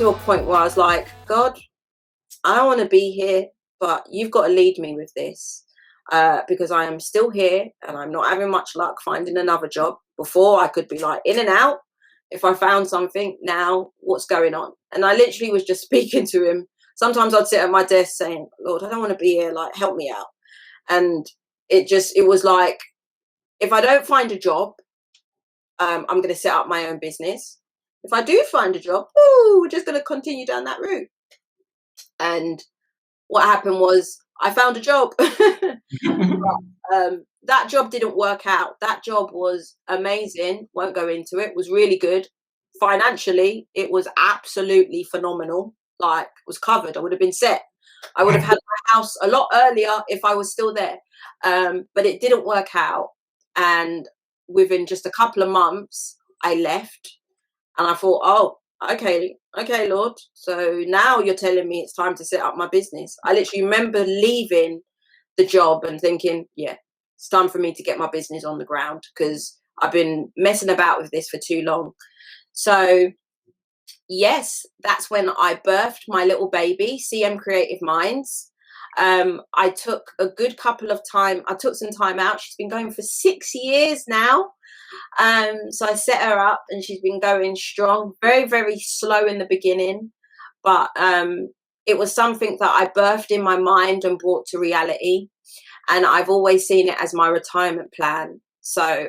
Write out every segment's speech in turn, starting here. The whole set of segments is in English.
to a point where I was like, God, I don't want to be here, but you've got to lead me with this. Because I am still here and I'm not having much luck finding another job. Before, I could be like in and out. If I found something, now what's going on? And I literally was just speaking to him. Sometimes I'd sit at my desk saying, Lord, I don't want to be here, like, help me out. And it was like, if I don't find a job, I'm going to set up my own business. If I do find a job, we're just going to continue down that route. And what happened was I found a job. But, that job didn't work out. That job was amazing. Won't go into it. Was really good. Financially, it was absolutely phenomenal. Like, was covered. I would have been set. I would have had my house a lot earlier if I was still there. But it didn't work out. And within just a couple of months, I left. And I thought, oh, okay, Lord. So now you're telling me it's time to set up my business. I literally remember leaving the job and thinking, yeah, it's time for me to get my business on the ground because I've been messing about with this for too long. So yes, that's when I birthed my little baby, CM Creative Minds. I took a good couple of time. I took some time out. She's been going for 6 years now. So I set her up and she's been going strong, very, very slow in the beginning. But it was something that I birthed in my mind and brought to reality. And I've always seen it as my retirement plan. So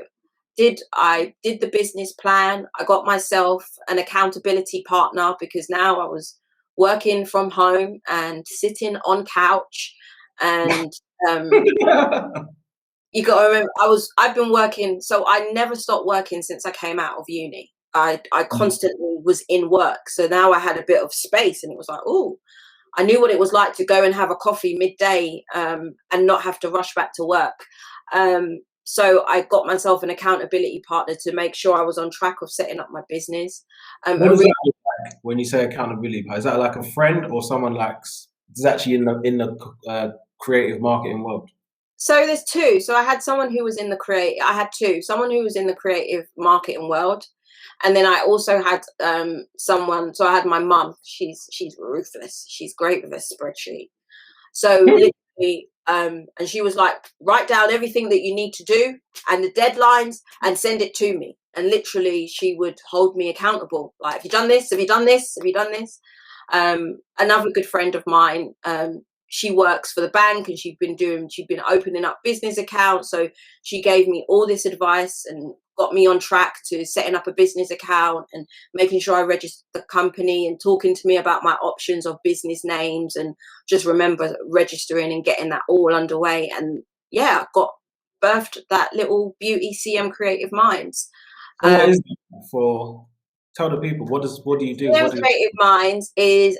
I did the business plan. I got myself an accountability partner because now I was working from home and sitting on couch. And you got to remember, I've been working. So I never stopped working since I came out of uni. I constantly was in work. So now I had a bit of space and it was like, oh, I knew what it was like to go and have a coffee midday and not have to rush back to work. So I got myself an accountability partner to make sure I was on track of setting up my business. What does that look like when you say accountability partner? Is that like a friend or someone like is actually in the creative marketing world? So there's two. So I had someone who was in the I had two. Someone who was in the creative marketing world. And then I also had someone, so I had my mum. She's ruthless. She's great with a spreadsheet. So literally, and she was like, write down everything that you need to do and the deadlines and send it to me. And literally, she would hold me accountable. Like, have you done this? Have you done this? Have you done this? Another good friend of mine, she works for the bank and she'd been opening up business accounts. So she gave me all this advice and got me on track to setting up a business account and making sure I registered the company and talking to me about my options of business names and just remember registering and getting that all underway. And yeah, got birthed that little beauty CM Creative Minds. What is it tell the people, what do you do? CM Creative Minds is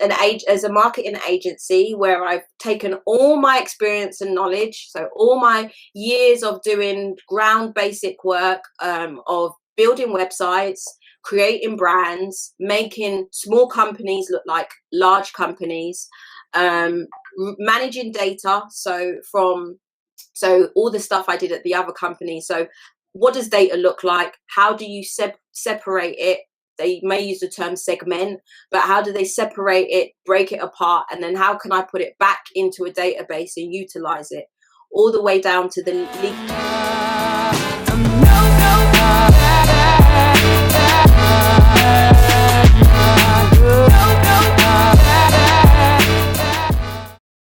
a marketing agency where I've taken all my experience and knowledge, so all my years of doing ground basic work of building websites, creating brands, making small companies look like large companies, managing data. So all the stuff I did at the other company. So what does data look like? How do you separate it? They may use the term segment, but how do they separate it, break it apart, and then how can I put it back into a database and utilize it all the way down to the leak?